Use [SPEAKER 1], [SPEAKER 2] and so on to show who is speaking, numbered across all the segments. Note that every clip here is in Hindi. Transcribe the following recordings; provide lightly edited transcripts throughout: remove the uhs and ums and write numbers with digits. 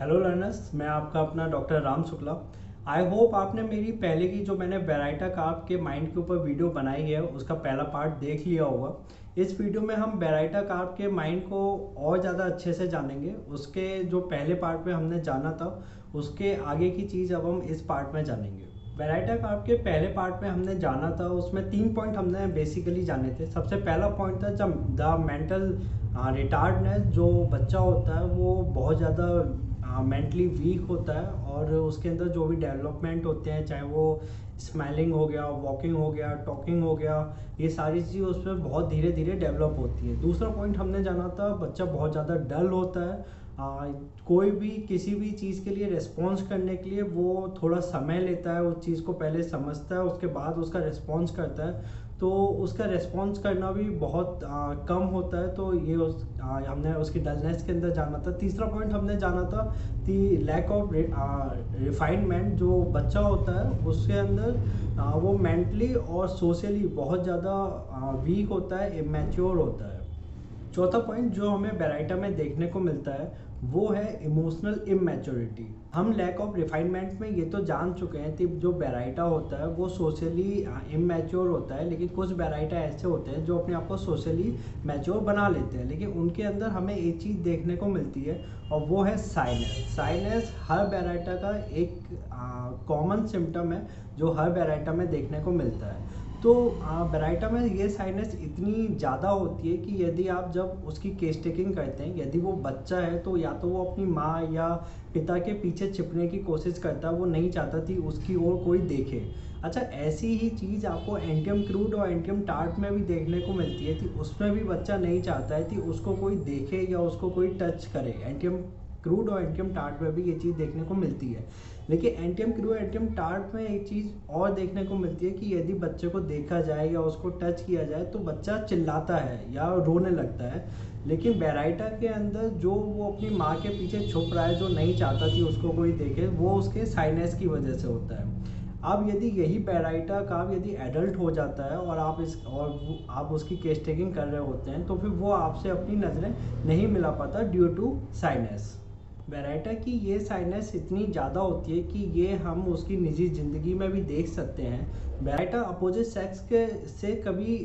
[SPEAKER 1] हेलो लर्नर्स, मैं आपका अपना doctor Ram Shukla. I hope आपने मेरी पहले की जो मैंने बेराइटा कार्प के माइंड के ऊपर वीडियो बनाई है उसका पहला पार्ट देख लिया होगा। इस वीडियो में हम बेराइटा कार्प के माइंड को और ज़्यादा अच्छे से जानेंगे। उसके जो पहले पार्ट में हमने जाना था उसके आगे की चीज़ अब हम इस पार्ट में जानेंगे। बेराइटा कार्प के पहले पार्ट में हमने जाना था, उसमें 3 पॉइंट हमने बेसिकली जाने थे। सबसे पहला पॉइंट था जब द मेंटल रिटार्डनेस, जो बच्चा होता है वो बहुत ज़्यादा मेंटली वीक होता है और उसके अंदर जो भी डेवलपमेंट होते हैं, चाहे वो स्मेलिंग हो गया, वॉकिंग हो गया, टॉकिंग हो गया, ये सारी चीज़ें उसमें बहुत धीरे धीरे डेवलप होती है। दूसरा पॉइंट हमने जाना था बच्चा बहुत ज़्यादा डल होता है। कोई भी किसी भी चीज़ के लिए रिस्पॉन्स करने के लिए वो थोड़ा समय लेता है, उस चीज़ को पहले समझता है, उसके बाद उसका रिस्पॉन्स करता है। तो उसका रिस्पॉन्स करना भी बहुत कम होता है। तो ये हमने उसकी डलनेस के अंदर जाना था। तीसरा पॉइंट हमने जाना था दी लैक ऑफ रिफाइनमेंट। जो बच्चा होता है उसके अंदर वो मेंटली और सोशली बहुत ज़्यादा वीक होता है, इमेच्योर होता है। चौथा पॉइंट जो हमें बेराइटा में देखने को मिलता है वो है इमोशनल इमेच्योरिटी। हम लैक ऑफ रिफाइनमेंट में ये तो जान चुके हैं कि जो बेराइटा होता है वो सोशली इमेच्योर होता है, लेकिन कुछ बेराइटा ऐसे होते हैं जो अपने आप को सोशली मैच्योर बना लेते हैं, लेकिन उनके अंदर हमें एक चीज़ देखने को मिलती है और वो है साइनेस। साइनेस हर बेराइटा का एक कॉमन सिम्टम है जो हर बेराइटा में देखने को मिलता है। तो बेराइटा में ये साइनस इतनी ज़्यादा होती है कि यदि आप जब उसकी केस टेकिंग करते हैं, यदि वो बच्चा है तो या तो वो अपनी माँ या पिता के पीछे छिपने की कोशिश करता है, वो नहीं चाहता थी उसकी ओर कोई देखे। अच्छा, ऐसी ही चीज़ आपको एंटियम क्रूड और एंटियम टार्ट में भी देखने को मिलती है कि उसमें भी बच्चा नहीं चाहता है कि उसको कोई देखे या उसको कोई टच करे। एंटियम क्रूड और एंटियम टार्ट में भी ये चीज़ देखने को मिलती है। लेकिन एंटियम क्रूड एंटियम टार्ट में एक चीज़ और देखने को मिलती है कि यदि बच्चे को देखा जाए या उसको टच किया जाए तो बच्चा चिल्लाता है या रोने लगता है। लेकिन बेराइटा के अंदर जो वो अपनी माँ के पीछे छुप रहा है, जो नहीं चाहता थी उसको कोई देखे, वो उसके साइनेस की वजह से होता है। अब यदि यही बेराइटा का यदि एडल्ट हो जाता है और आप उसकी केस टेकिंग कर रहे होते हैं तो फिर वो आपसे अपनी नज़रें नहीं मिला पाता ड्यू टू साइनेस। बेराइटा की ये साइनस इतनी ज़्यादा होती है कि ये हम उसकी निजी ज़िंदगी में भी देख सकते हैं। बेराइटा अपोजिट सेक्स के से कभी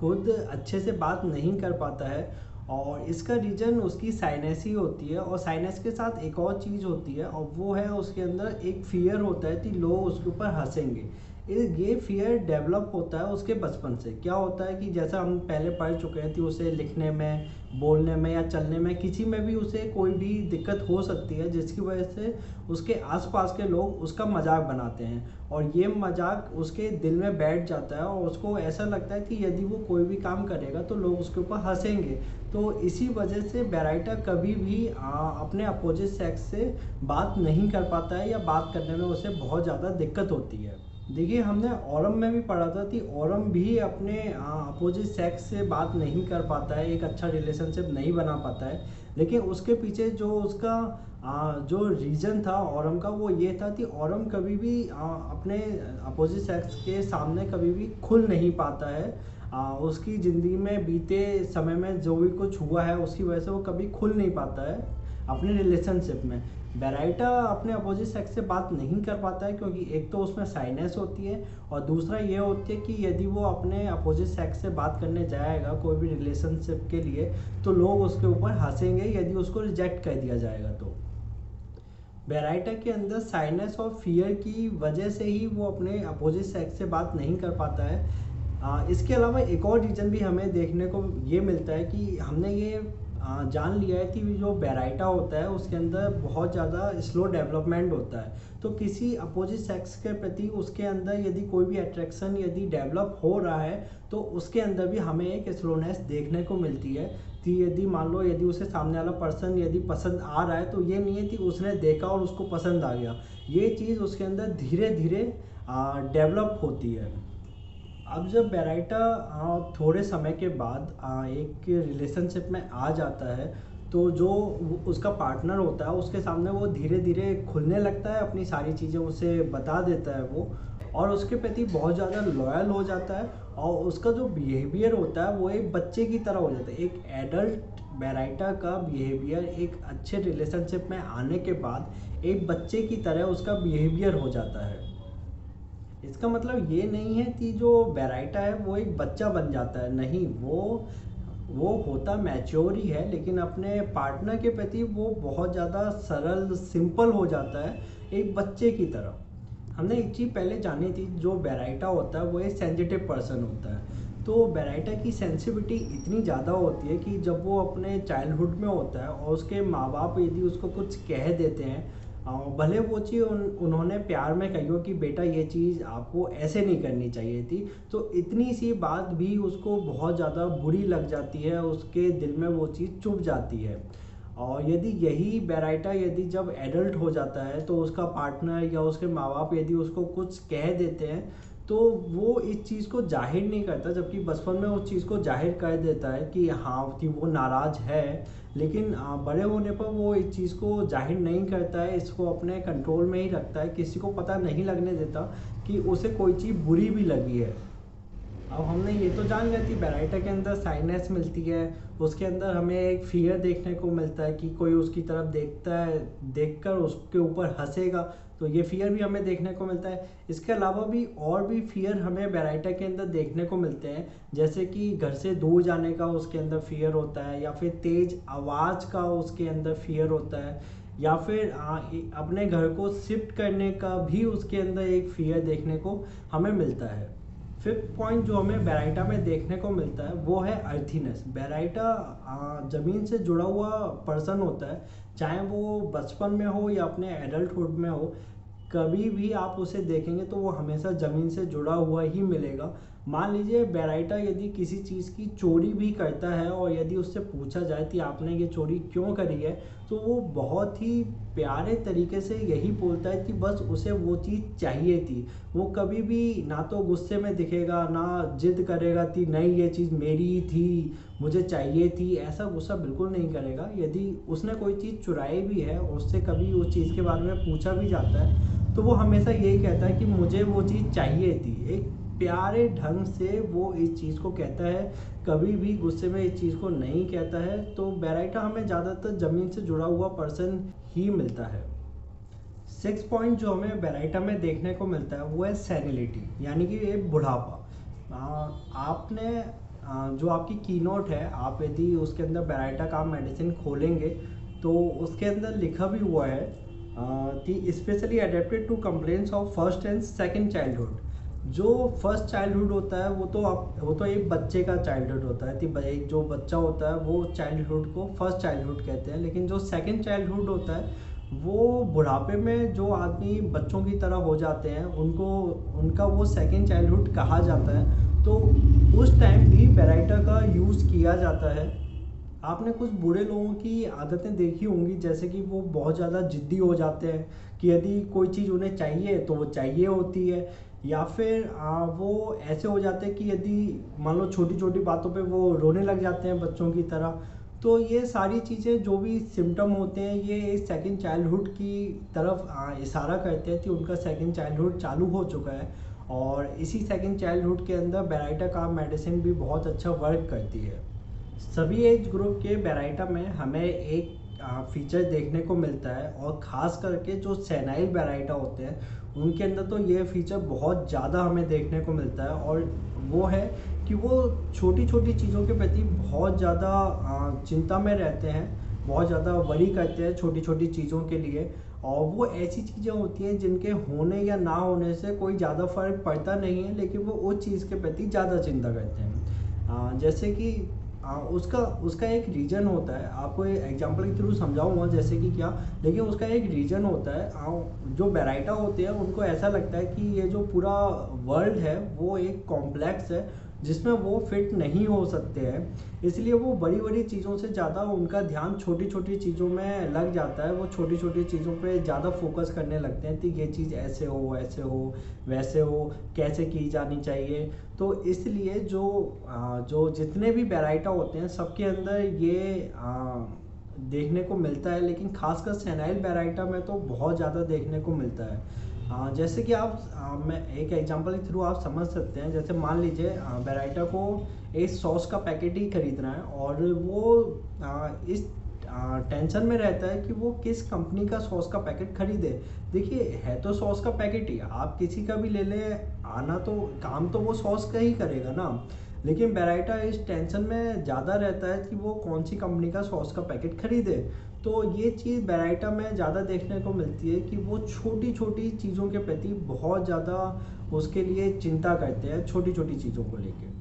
[SPEAKER 1] खुद अच्छे से बात नहीं कर पाता है और इसका रीज़न उसकी साइनस ही होती है। और साइनस के साथ एक और चीज़ होती है और वो है उसके अंदर एक फियर होता है कि लोग उसके ऊपर हंसेंगे। ये फियर डेवलप होता है उसके बचपन से। क्या होता है कि जैसा हम पहले पढ़ चुके हैं कि उसे लिखने में, बोलने में या चलने में किसी में भी उसे कोई भी दिक्कत हो सकती है, जिसकी वजह से उसके आसपास के लोग उसका मजाक बनाते हैं और ये मजाक उसके दिल में बैठ जाता है और उसको ऐसा लगता है कि यदि वो कोई भी काम करेगा तो लोग उसके ऊपर हंसेंगे। तो इसी वजह से बेराइटा कभी भी अपने अपोजिट सेक्स से बात नहीं कर पाता है या बात करने में उसे बहुत ज़्यादा दिक्कत होती है। देखिए, हमने ऑरम में भी पढ़ा था कि ऑरम भी अपने अपोजिट सेक्स से बात नहीं कर पाता है, एक अच्छा रिलेशनशिप नहीं बना पाता है। लेकिन उसके पीछे जो उसका जो रीज़न था ऑरम का, वो ये था कि ऑरम कभी भी अपने अपोजिट सेक्स के सामने कभी भी खुल नहीं पाता है। उसकी ज़िंदगी में बीते समय में जो भी कुछ हुआ है उसकी वजह से वो कभी खुल नहीं पाता है अपने रिलेशनशिप में। बेराइटा अपने अपोजिट सेक्स से बात नहीं कर पाता है क्योंकि एक तो उसमें साइनेस होती है और दूसरा ये होती है कि यदि वो अपने अपोजिट सेक्स से बात करने जाएगा कोई भी रिलेशनशिप के लिए तो लोग उसके ऊपर हंसेंगे यदि उसको रिजेक्ट कर दिया जाएगा। तो बेराइटा के अंदर साइनेस और फियर की वजह से ही वो अपने अपोजिट सेक्स से बात नहीं कर पाता है। इसके अलावा एक और रीज़न भी हमें देखने को ये मिलता है कि हमने ये जान लिया है कि जो बेराइटा होता है उसके अंदर बहुत ज़्यादा स्लो डेवलपमेंट होता है। तो किसी अपोजिट सेक्स के प्रति उसके अंदर यदि कोई भी अट्रैक्शन यदि डेवलप हो रहा है तो उसके अंदर भी हमें एक स्लोनेस देखने को मिलती है कि यदि मान लो यदि उसे सामने वाला पर्सन यदि पसंद आ रहा है तो ये नहीं है कि उसने देखा और उसको पसंद आ गया, ये चीज़ उसके अंदर धीरे धीरे डेवलप होती है। अब जब बेराइटा थोड़े समय के बाद एक रिलेशनशिप में आ जाता है तो जो उसका पार्टनर होता है उसके सामने वो धीरे धीरे खुलने लगता है, अपनी सारी चीज़ें उसे बता देता है वो, और उसके प्रति बहुत ज़्यादा लॉयल हो जाता है और उसका जो बिहेवियर होता है वो एक बच्चे की तरह हो जाता है। एक एडल्ट बेराइटा का बिहेवियर एक अच्छे रिलेशनशिप में आने के बाद एक बच्चे की तरह उसका बिहेवियर हो जाता है। इसका मतलब ये नहीं है कि जो बेराइटा है वो एक बच्चा बन जाता है, नहीं, वो होता मैच्योर ही है, लेकिन अपने पार्टनर के प्रति वो बहुत ज़्यादा सरल सिंपल हो जाता है, एक बच्चे की तरह। हमने एक चीज़ पहले जानी थी, जो बेराइटा होता है वो एक सेंसिटिव पर्सन होता है। तो बेराइटा की सेंसिटिविटी इतनी ज़्यादा होती है कि जब वो अपने चाइल्डहुड में होता है और उसके माँ बाप यदि उसको कुछ कह देते हैं, भले वो चीज़ उन्होंने प्यार में कही हो कि बेटा ये चीज़ आपको ऐसे नहीं करनी चाहिए थी, तो इतनी सी बात भी उसको बहुत ज़्यादा बुरी लग जाती है, उसके दिल में वो चीज़ चुभ जाती है। और यदि यही बेराइटा यदि जब एडल्ट हो जाता है तो उसका पार्टनर या उसके माँ बाप यदि उसको कुछ कह देते हैं तो वो इस चीज़ को जाहिर नहीं करता, जबकि बचपन में उस चीज़ को जाहिर कर देता है कि हाँ कि वो नाराज़ है, लेकिन बड़े होने पर वो इस चीज़ को जाहिर नहीं करता है, इसको अपने कंट्रोल में ही रखता है, किसी को पता नहीं लगने देता कि उसे कोई चीज़ बुरी भी लगी है। अब हमने ये तो जान लिया कि बेराइटा के अंदर साइनेस मिलती है, उसके अंदर हमें एक फियर देखने को मिलता है कि कोई उसकी तरफ देखता है, देखकर उसके ऊपर हंसेगा, तो ये फियर भी हमें देखने को मिलता है। इसके अलावा भी और भी फियर हमें बेराइटा के अंदर देखने को मिलते हैं, जैसे कि घर से दूर जाने का उसके अंदर फियर होता है, या फिर तेज़ आवाज़ का उसके अंदर फियर होता है, या फिर अपने घर को शिफ्ट करने का भी उसके अंदर एक फियर देखने को हमें मिलता है। फिफ्थ पॉइंट जो हमें बेराइटा में देखने को मिलता है वो है अर्थीनेस। बेराइटा ज़मीन से जुड़ा हुआ पर्सन होता है, चाहे वो बचपन में हो या अपने एडल्टहुड में हो, कभी भी आप उसे देखेंगे तो वो हमेशा ज़मीन से जुड़ा हुआ ही मिलेगा। मान लीजिए बेराइटा यदि किसी चीज़ की चोरी भी करता है और यदि उससे पूछा जाए कि आपने ये चोरी क्यों करी है, तो वो बहुत ही प्यारे तरीके से यही बोलता है कि बस उसे वो चीज़ चाहिए थी। वो कभी भी ना तो गुस्से में दिखेगा, ना जिद करेगा कि नहीं ये चीज़ मेरी ही थी, मुझे चाहिए थी, ऐसा गुस्सा बिल्कुल नहीं करेगा। यदि उसने कोई चीज़ चुराई भी है और उससे कभी उस चीज़ के बारे में पूछा भी जाता है, तो वो हमेशा यही कहता है कि मुझे वो चीज़ चाहिए थी। एक प्यारे ढंग से वो इस चीज़ को कहता है, कभी भी गुस्से में इस चीज़ को नहीं कहता है। तो बेराइटा हमें ज़्यादातर ज़मीन से जुड़ा हुआ पर्सन ही मिलता है। सिक्स पॉइंट जो हमें बेराइटा में देखने को मिलता है वो है सेनिलिटी, यानी कि ये बुढ़ापा। आपने जो आपकी कीनोट है, आप यदि उसके अंदर बेराइटा का मेडिसिन खोलेंगे तो उसके अंदर लिखा भी हुआ है कि specially adapted to complaints of first and second childhood. जो फर्स्ट चाइल्डहुड होता है वो तो एक बच्चे का चाइल्डहुड होता है, कि एक जो बच्चा होता है वो चाइल्डहुड को फर्स्ट चाइल्डहुड कहते हैं, लेकिन जो सेकंड चाइल्डहुड होता है वो बुढ़ापे में जो आदमी बच्चों की तरह हो जाते हैं उनका वो सेकंड चाइल्डहुड कहा जाता है। तो उस टाइम भी बेराइटा का यूज़ किया जाता है। आपने कुछ बुरे लोगों की आदतें देखी होंगी, जैसे कि वो बहुत ज़्यादा ज़िद्दी हो जाते हैं कि यदि कोई चीज़ उन्हें चाहिए तो वो चाहिए होती है, या फिर वो ऐसे हो जाते हैं कि यदि मान लो छोटी छोटी बातों पे वो रोने लग जाते हैं बच्चों की तरह। तो ये सारी चीज़ें जो भी सिम्टम होते हैं ये सेकंड चाइल्डहुड की तरफ इशारा करते हैं कि उनका सेकंड चाइल्डहुड चालू हो चुका है। और इसी सेकंड चाइल्डहुड के अंदर बेराइटा का मेडिसिन भी बहुत अच्छा वर्क करती है। सभी एज ग्रुप के बेराइटा में हमें एक फीचर देखने को मिलता है, और ख़ास करके जो सेनाइल बेराइटा होते हैं उनके अंदर तो ये फीचर बहुत ज़्यादा हमें देखने को मिलता है, और वो है कि वो छोटी छोटी चीज़ों के प्रति बहुत ज़्यादा चिंता में रहते हैं, बहुत ज़्यादा वरी करते हैं छोटी छोटी चीज़ों के लिए। और वो ऐसी चीज़ें होती हैं जिनके होने या ना होने से कोई ज़्यादा फर्क पड़ता नहीं है, लेकिन वो उस चीज़ के प्रति ज़्यादा चिंता करते हैं। जैसे कि उसका एक रीज़न होता है, आपको एग्जांपल के थ्रू समझाऊंगा जैसे कि क्या, लेकिन उसका एक रीज़न होता है। जो बेराइटा होते हैं उनको ऐसा लगता है कि ये जो पूरा वर्ल्ड है वो एक कॉम्प्लेक्स है जिसमें वो फिट नहीं हो सकते हैं, इसलिए वो बड़ी बड़ी चीज़ों से ज़्यादा उनका ध्यान छोटी छोटी चीज़ों में लग जाता है। वो छोटी छोटी चीज़ों पे ज़्यादा फोकस करने लगते हैं कि ये चीज़ ऐसे हो वैसे हो, कैसे की जानी चाहिए। तो इसलिए जो जितने भी बेराइटा होते हैं सबके अंदर ये देखने को मिलता है, लेकिन खासकर सेनाइल बेराइटा में तो बहुत ज़्यादा देखने को मिलता है। जैसे कि मैं एक एग्जांपल के थ्रू आप समझ सकते हैं। जैसे मान लीजिए बेराइटा को एक सॉस का पैकेट ही खरीदना है और वो इस टेंशन में रहता है कि वो किस कंपनी का सॉस का पैकेट खरीदे। देखिए, है तो सॉस का पैकेट ही, आप किसी का भी ले लें, आना तो काम तो वो सॉस का ही करेगा ना। लेकिन बेराइटा इस टेंशन में ज़्यादा रहता है कि वो कौन सी कंपनी का सॉस का पैकेट खरीदे। तो ये चीज़ बेराइटा में ज़्यादा देखने को मिलती है कि वो छोटी छोटी चीज़ों के प्रति बहुत ज़्यादा उसके लिए चिंता करते हैं, छोटी छोटी चीज़ों को लेके।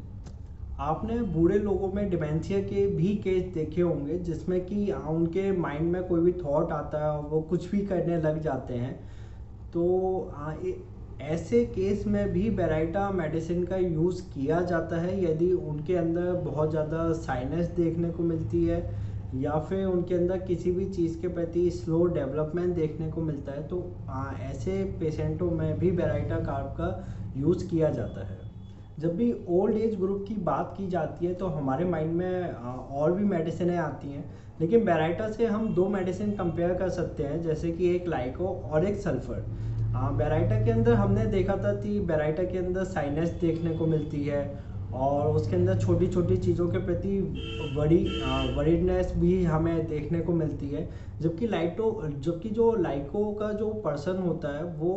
[SPEAKER 1] आपने बूढ़े लोगों में डिमेंशिया के भी केस देखे होंगे जिसमें कि उनके माइंड में कोई भी थॉट आता है, वो कुछ भी करने लग जाते हैं। तो ऐसे केस में भी बेराइटा मेडिसिन का यूज़ किया जाता है यदि उनके अंदर बहुत ज़्यादा साइनस देखने को मिलती है या फिर उनके अंदर किसी भी चीज़ के प्रति स्लो डेवलपमेंट देखने को मिलता है। तो ऐसे पेशेंटों में भी बेराइटा कार्ब का यूज़ किया जाता है। जब भी ओल्ड एज ग्रुप की बात की जाती है तो हमारे माइंड में और भी मेडिसिनें आती हैं, लेकिन बेराइटा से हम दो मेडिसिन कंपेयर कर सकते हैं, जैसे कि एक लाइको और एक सल्फर। बेराइटा के अंदर हमने देखा था कि बेराइटा के अंदर साइनस देखने को मिलती है और उसके अंदर छोटी छोटी चीज़ों के प्रति वरीडनेस भी हमें देखने को मिलती है। जबकि जो लाइको का जो पर्सन होता है वो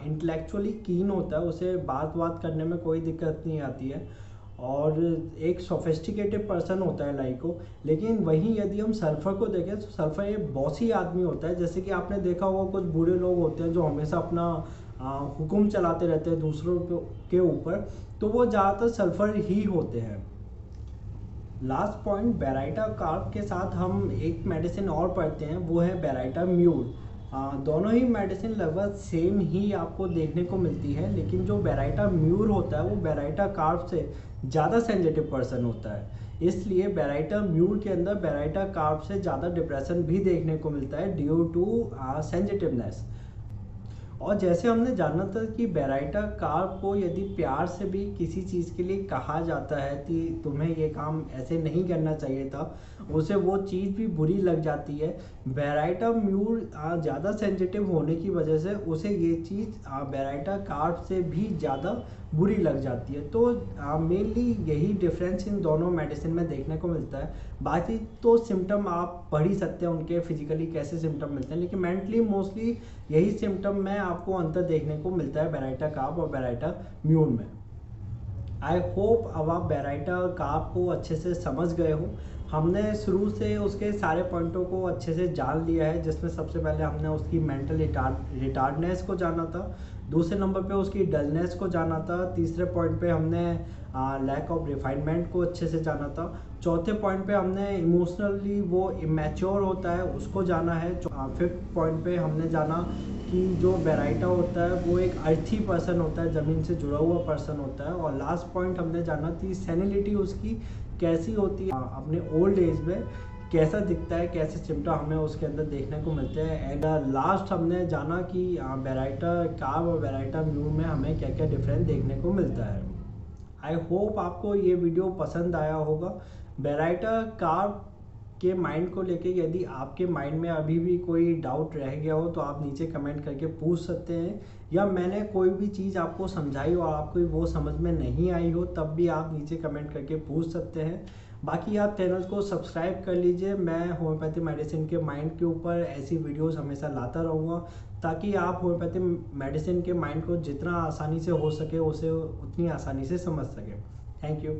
[SPEAKER 1] इंटेलेक्चुअली कीन होता है, उसे बात करने में कोई दिक्कत नहीं आती है और एक सोफिस्टिकेटेड पर्सन होता है लाइको। लेकिन वहीं यदि हम सल्फर को देखें तो सल्फर एक बॉसी आदमी होता है। जैसे कि आपने देखा होगा कुछ बूढ़े लोग होते हैं जो हमेशा अपना हुक्म चलाते रहते हैं दूसरों के ऊपर, तो वो ज़्यादातर सल्फर ही होते हैं। लास्ट पॉइंट, बेराइटा कार्ब के साथ हम एक मेडिसिन और पढ़ते हैं, वो है बेराइटा म्यूर। दोनों ही मेडिसिन लगभग सेम ही आपको देखने को मिलती है, लेकिन जो बेराइटा म्यूर होता है वो बेराइटा कार्ब से ज़्यादा सेंसिटिव पर्सन होता है। इसलिए बेराइटा म्यूर के अंदर बेराइटा कार्ब से ज़्यादा डिप्रेशन भी देखने को मिलता है ड्यू टू सेंसिटिवनेस। और जैसे हमने जाना था कि बेराइटा कार्ब को यदि प्यार से भी किसी चीज़ के लिए कहा जाता है कि तुम्हें ये काम ऐसे नहीं करना चाहिए था, उसे वो चीज़ भी बुरी लग जाती है। बेराइटा म्यूर ज़्यादा सेंसिटिव होने की वजह से उसे ये चीज़ बेराइटा कार्ब से भी ज़्यादा बुरी लग जाती है। तो मेनली यही डिफरेंस इन दोनों मेडिसिन में देखने को मिलता है। बाकी तो सिम्टम आप पढ़ ही सकते हैं उनके फिजिकली कैसे सिम्टम मिलते हैं, लेकिन मेंटली मोस्टली यही सिम्टम में आपको अंतर देखने को मिलता है बेराइटा कार्ब और बेराइटा म्यूर में। आई होप अब आप बेराइटा कार्ब को अच्छे से समझ गए हो। हमने शुरू से उसके सारे पॉइंटों को अच्छे से जान लिया है, जिसमें सबसे पहले हमने उसकी मेंटल रिटार्डनेस को जाना था, दूसरे नंबर पे उसकी डलनेस को जाना था, तीसरे पॉइंट पे हमने लैक ऑफ रिफाइनमेंट को अच्छे से जाना था, चौथे पॉइंट पे हमने इमोशनली वो इमेच्योर होता है उसको जाना है, फिफ्थ पॉइंट पे हमने जाना कि जो बेराइटा होता है वो एक अर्थी पर्सन होता है, ज़मीन से जुड़ा हुआ पर्सन होता है, और लास्ट पॉइंट हमने जाना थी सेनिलिटी उसकी कैसी होती है, अपने ओल्ड एज में कैसा दिखता है, कैसे सिम्टम हमें उसके अंदर देखने को मिलते हैं। एंड लास्ट हमने जाना कि बेराइटा कार्ब और बेराइटा म्यूर में हमें क्या क्या डिफरेंस देखने को मिलता है। आई होप आपको ये वीडियो पसंद आया होगा। बेराइटा कार्ब के माइंड को लेके यदि आपके माइंड में अभी भी कोई डाउट रह गया हो तो आप नीचे कमेंट करके पूछ सकते हैं, या मैंने कोई भी चीज़ आपको समझाई और आपको वो समझ में नहीं आई हो तब भी आप नीचे कमेंट करके पूछ सकते हैं। बाकी आप चैनल को सब्सक्राइब कर लीजिए। मैं होम्योपैथी मेडिसिन के माइंड के ऊपर ऐसी वीडियोस हमेशा लाता रहूँगा ताकि आप होम्योपैथी मेडिसिन के माइंड को जितना आसानी से हो सके उसे उतनी आसानी से समझ सकें। Thank you.